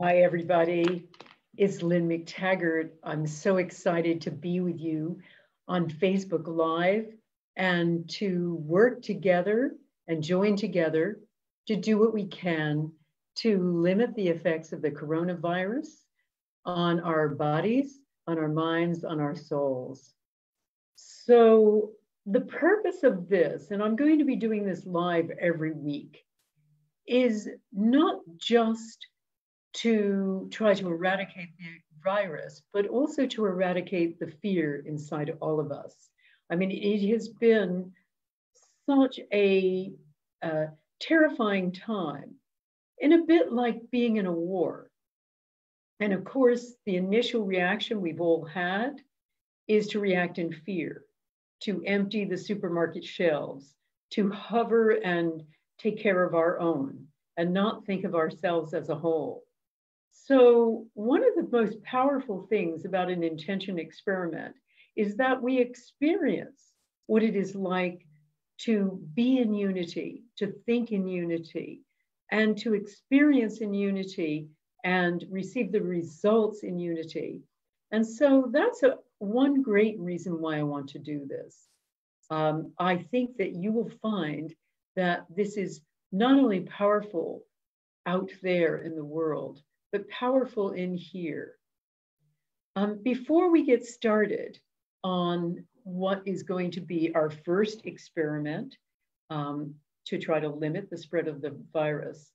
Hi, everybody. It's Lynne McTaggart. I'm so excited to be with you on Facebook Live and to work together and join together to do what we can to limit the effects of the coronavirus on our bodies, on our minds, on our souls. So, the purpose of this, and I'm going to be doing this live every week, is not just to try to eradicate the virus, but also to eradicate the fear inside all of us. I mean, it has been such a terrifying time, and a bit like being in a war. And of course, the initial reaction we've all had is to react in fear, to empty the supermarket shelves, to hover and take care of our own, and not think of ourselves as a whole. So one of the most powerful things about an intention experiment is that we experience what it is like to be in unity, to think in unity, and to experience in unity and receive the results in unity. And so that's one great reason why I want to do this. I think that you will find that this is not only powerful out there in the world, but powerful in here. Before we get started on what is going to be our first experiment to try to limit the spread of the virus,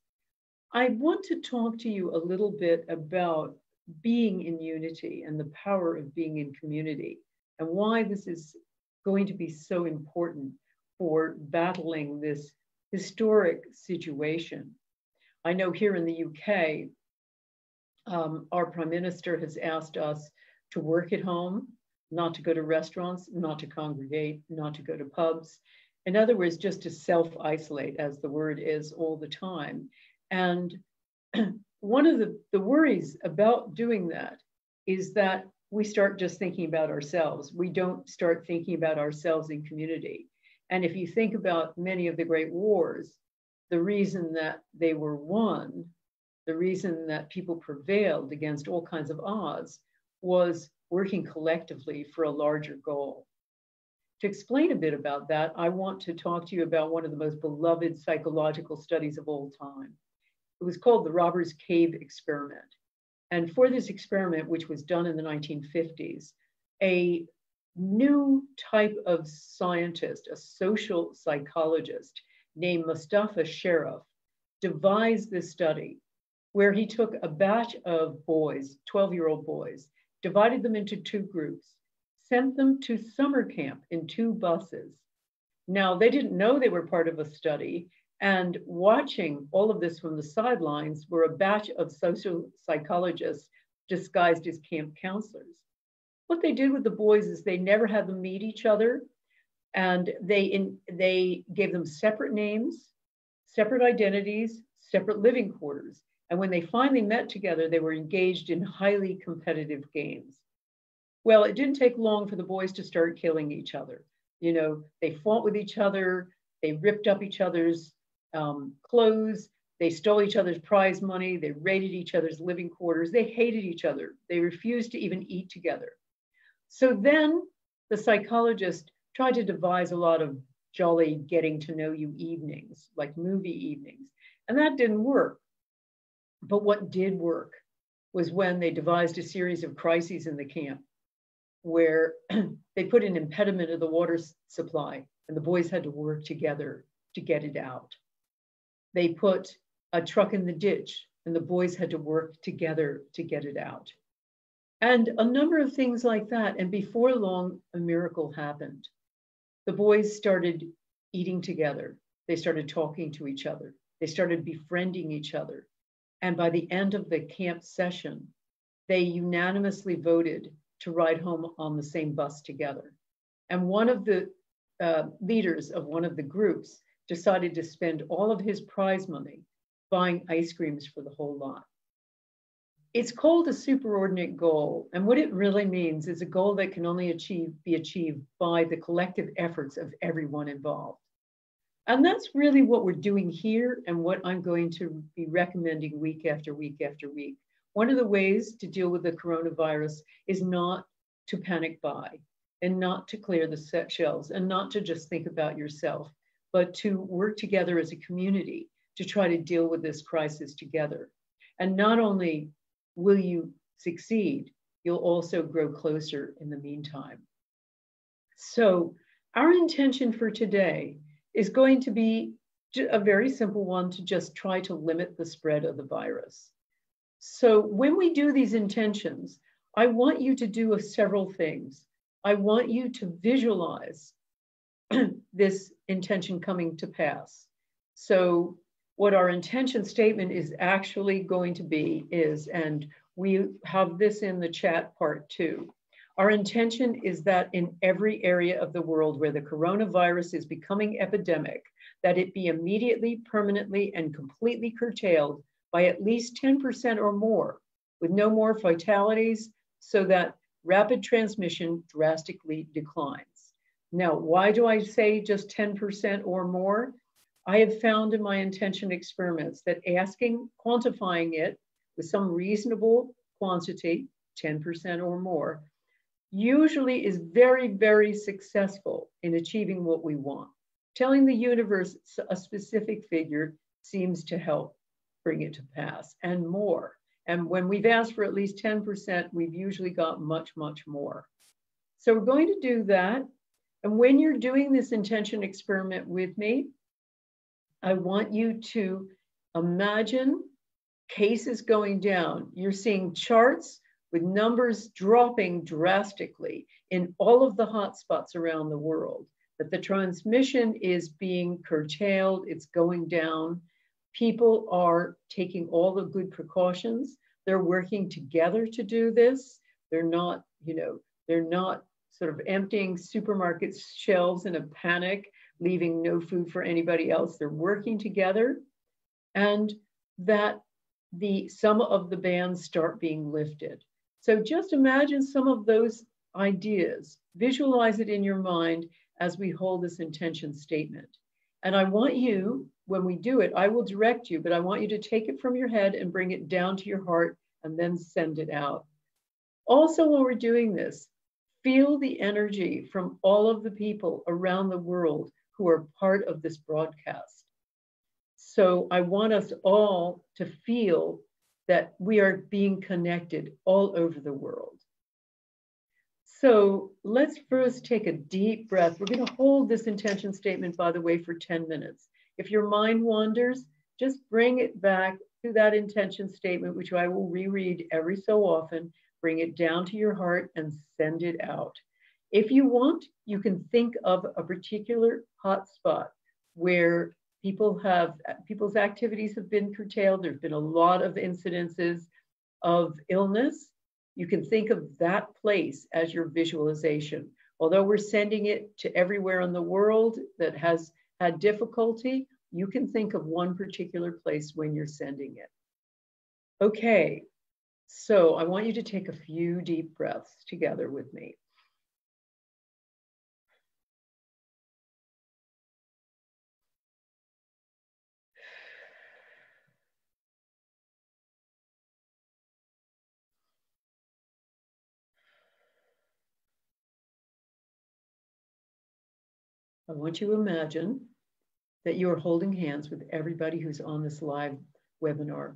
I want to talk to you a little bit about being in unity and the power of being in community and why this is going to be so important for battling this historic situation. I know here in the UK, our Prime Minister has asked us to work at home, not to go to restaurants, not to congregate, not to go to pubs. In other words, just to self-isolate, as the word is, all the time. And one of the worries about doing that is that we start just thinking about ourselves. We don't start thinking about ourselves in community. And if you think about many of the great wars, the reason that they were won, the reason that people prevailed against all kinds of odds was working collectively for a larger goal. To explain a bit about that, I want to talk to you about one of the most beloved psychological studies of all time. It was called the Robbers Cave experiment. And for this experiment, which was done in the 1950s, a new type of scientist, a social psychologist named Mustafa Sherif, devised this study where he took a batch of boys, 12-year-old boys, divided them into two groups, sent them to summer camp in two buses. Now, they didn't know they were part of a study, and watching all of this from the sidelines were a batch of social psychologists disguised as camp counselors. What they did with the boys is they never had them meet each other, and they gave them separate names, separate identities, separate living quarters. And when they finally met together, they were engaged in highly competitive games. Well, it didn't take long for the boys to start killing each other. You know, they fought with each other, they ripped up each other's clothes, they stole each other's prize money, they raided each other's living quarters, they hated each other, they refused to even eat together. So then the psychologist tried to devise a lot of jolly getting to know you evenings, like movie evenings, and that didn't work. But what did work was when they devised a series of crises in the camp where they put an impediment of the water supply and the boys had to work together to get it out. They put a truck in the ditch and the boys had to work together to get it out. And a number of things like that. And before long, a miracle happened. The boys started eating together. They started talking to each other. They started befriending each other. And by the end of the camp session, they unanimously voted to ride home on the same bus together. And one of the leaders of one of the groups decided to spend all of his prize money buying ice creams for the whole lot. It's called a superordinate goal. And what it really means is a goal that can only be achieved by the collective efforts of everyone involved. And that's really what we're doing here and what I'm going to be recommending week after week after week. One of the ways to deal with the coronavirus is not to panic buy and not to clear the shelves and not to just think about yourself, but to work together as a community to try to deal with this crisis together. And not only will you succeed, you'll also grow closer in the meantime. So our intention for today is going to be a very simple one, to just try to limit the spread of the virus. So when we do these intentions, I want you to do several things. I want you to visualize this intention coming to pass. So what our intention statement is actually going to be is, and we have this in the chat part too, our intention is that in every area of the world where the coronavirus is becoming epidemic, that it be immediately, permanently, and completely curtailed by at least 10% or more, with no more fatalities, so that rapid transmission drastically declines. Now, why do I say just 10% or more? I have found in my intention experiments that quantifying it with some reasonable quantity, 10% or more, usually is very, very successful in achieving what we want. Telling the universe a specific figure seems to help bring it to pass, and more. And when we've asked for at least 10%, we've usually got much, much more. So we're going to do that. And when you're doing this intention experiment with me, I want you to imagine cases going down. You're seeing charts with numbers dropping drastically in all of the hotspots around the world, that the transmission is being curtailed, it's going down. People are taking all the good precautions. They're working together to do this. They're not, they're not sort of emptying supermarket shelves in a panic, leaving no food for anybody else. They're working together, and that some of the bans start being lifted. So just imagine some of those ideas, visualize it in your mind as we hold this intention statement. And I want you, when we do it, I will direct you, but I want you to take it from your head and bring it down to your heart and then send it out. Also, when we're doing this, feel the energy from all of the people around the world who are part of this broadcast. So I want us all to feel that we are being connected all over the world. So let's first take a deep breath. We're going to hold this intention statement, by the way, for 10 minutes. If your mind wanders, just bring it back to that intention statement, which I will reread every so often. Bring it down to your heart and send it out. If you want, you can think of a particular hotspot where people's activities have been curtailed. There's been a lot of incidences of illness. You can think of that place as your visualization. Although we're sending it to everywhere in the world that has had difficulty, you can think of one particular place when you're sending it. Okay, so I want you to take a few deep breaths together with me. I want you to imagine that you are holding hands with everybody who's on this live webinar.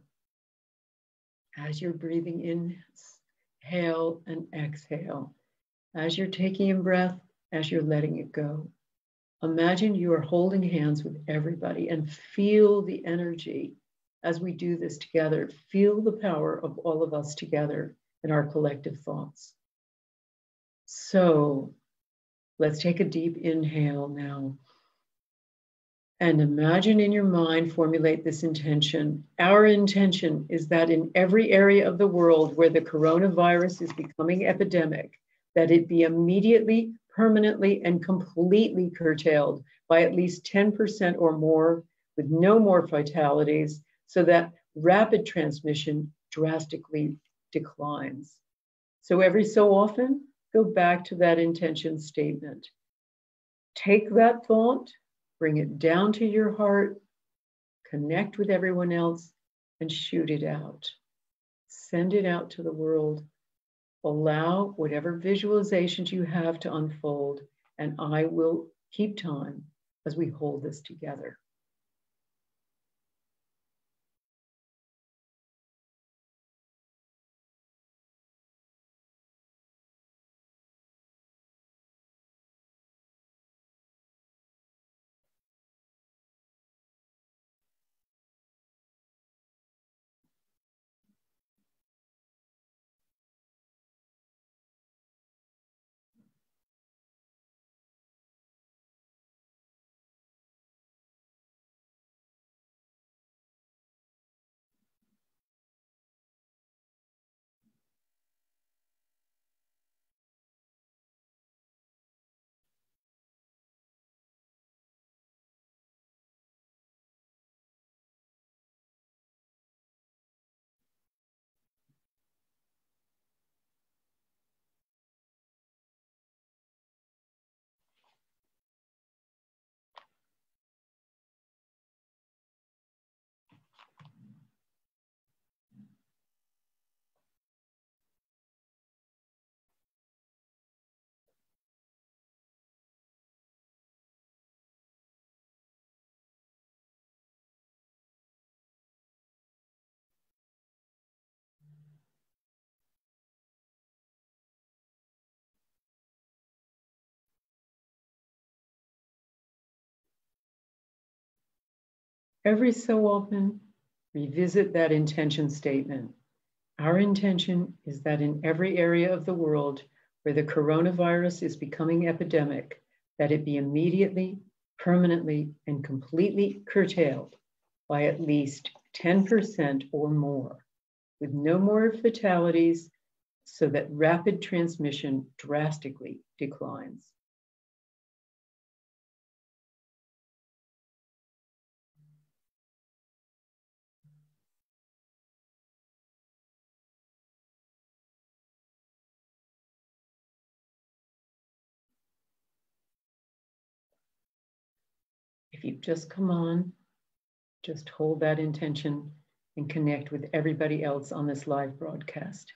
As you're breathing in, inhale and exhale. As you're taking in breath, as you're letting it go. Imagine you are holding hands with everybody and feel the energy as we do this together. Feel the power of all of us together in our collective thoughts. So let's take a deep inhale now. And imagine in your mind, formulate this intention. Our intention is that in every area of the world where the coronavirus is becoming epidemic, that it be immediately, permanently, and completely curtailed by at least 10% or more, with no more fatalities, so that rapid transmission drastically declines. So every so often, go back to that intention statement. Take that thought, bring it down to your heart, connect with everyone else, and shoot it out. Send it out to the world. Allow whatever visualizations you have to unfold, and I will keep time as we hold this together. Every so often, revisit that intention statement. Our intention is that in every area of the world where the coronavirus is becoming epidemic, that it be immediately, permanently, and completely curtailed by at least 10% or more, with no more fatalities, so that rapid transmission drastically declines. If you've just come on, just hold that intention and connect with everybody else on this live broadcast.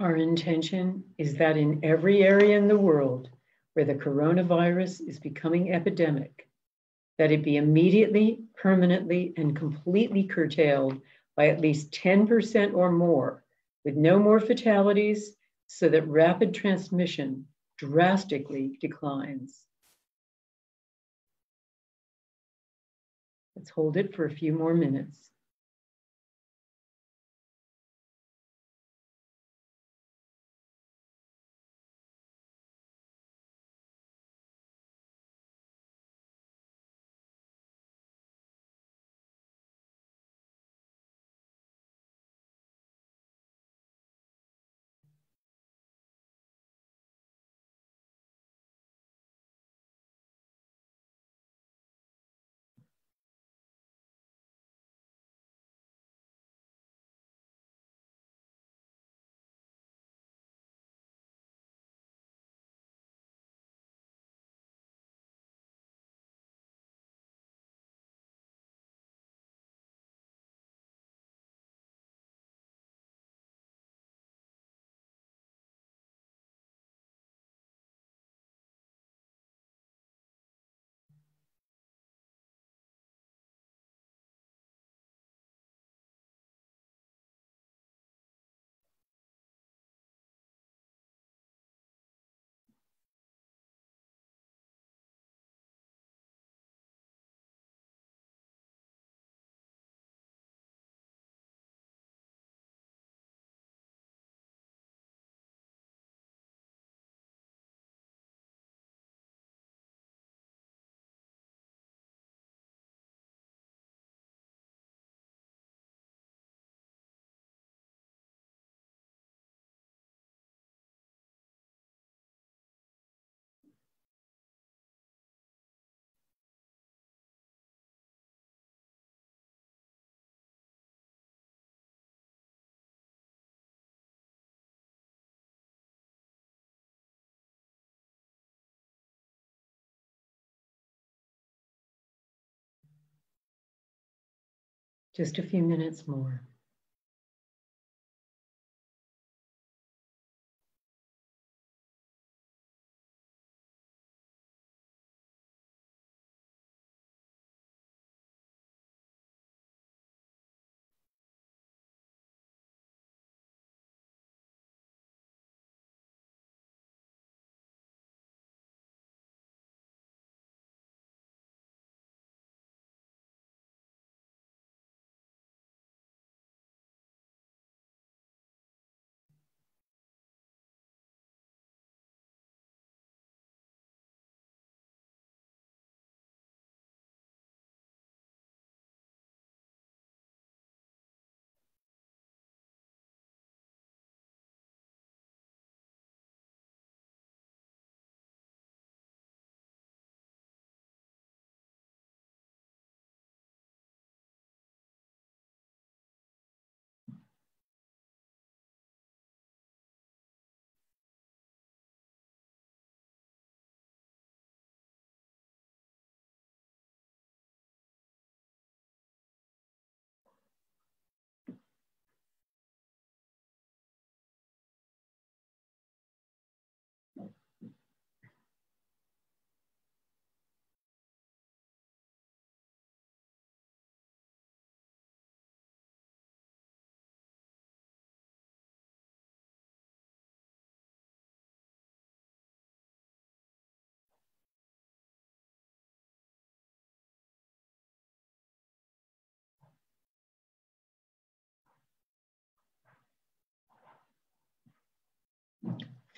Our intention is that in every area in the world where the coronavirus is becoming epidemic, that it be immediately, permanently, and completely curtailed by at least 10% or more, with no more fatalities, so that rapid transmission drastically declines. Let's hold it for a few more minutes. Just a few minutes more.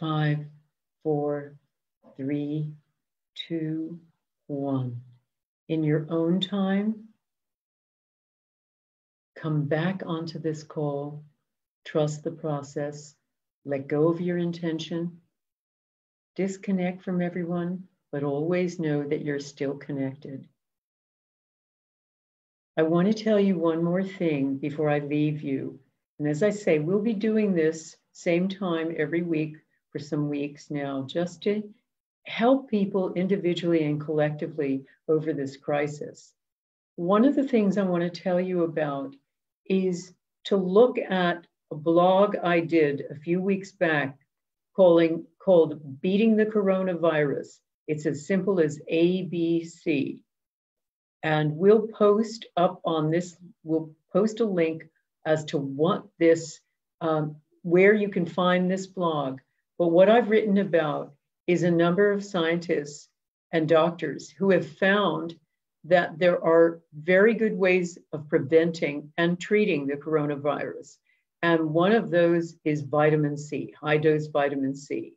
Five, four, three, two, one. In your own time, come back onto this call, trust the process, let go of your intention, disconnect from everyone, but always know that you're still connected. I want to tell you one more thing before I leave you. And as I say, we'll be doing this same time every week for some weeks now, just to help people individually and collectively over this crisis. One of the things I want to tell you about is to look at a blog I did a few weeks back called Beating the Coronavirus. It's as simple as ABC. And we'll post up on this, we'll post a link as to what this, where you can find this blog. But what I've written about is a number of scientists and doctors who have found that there are very good ways of preventing and treating the coronavirus. And one of those is vitamin C, high dose vitamin C.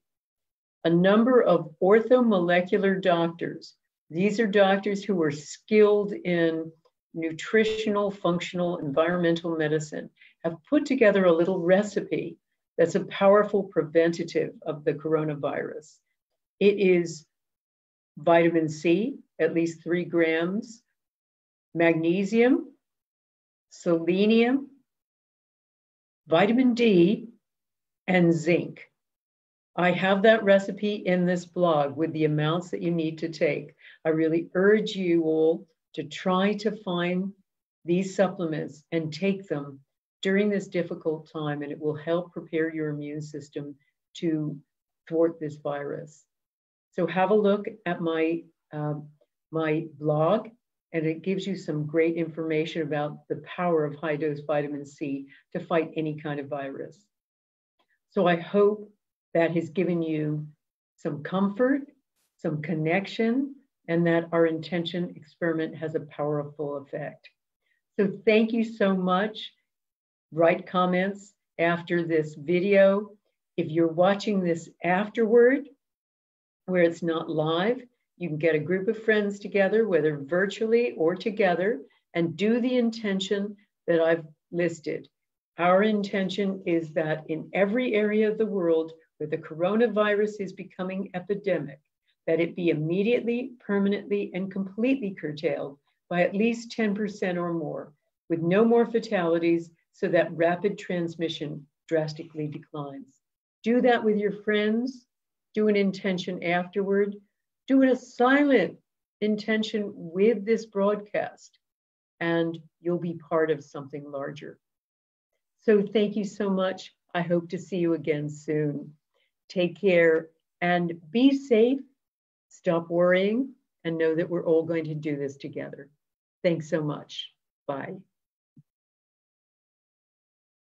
A number of orthomolecular doctors, these are doctors who are skilled in nutritional, functional, environmental medicine, have put together a little recipe that's a powerful preventative of the coronavirus. It is vitamin C, at least 3 grams, magnesium, selenium, vitamin D, and zinc. I have that recipe in this blog with the amounts that you need to take. I really urge you all to try to find these supplements and take them during this difficult time, and it will help prepare your immune system to thwart this virus. So have a look at my blog, and it gives you some great information about the power of high-dose vitamin C to fight any kind of virus. So I hope that has given you some comfort, some connection, and that our intention experiment has a powerful effect. So thank you so much. Write comments after this video. If you're watching this afterward, where it's not live, you can get a group of friends together, whether virtually or together, and do the intention that I've listed. Our intention is that in every area of the world where the coronavirus is becoming epidemic, that it be immediately, permanently, and completely curtailed by at least 10% or more, with no more fatalities, so that rapid transmission drastically declines. Do that with your friends. Do an intention afterward. Do it a silent intention with this broadcast, and you'll be part of something larger. So thank you so much. I hope to see you again soon. Take care and be safe. Stop worrying and know that we're all going to do this together. Thanks so much. Bye.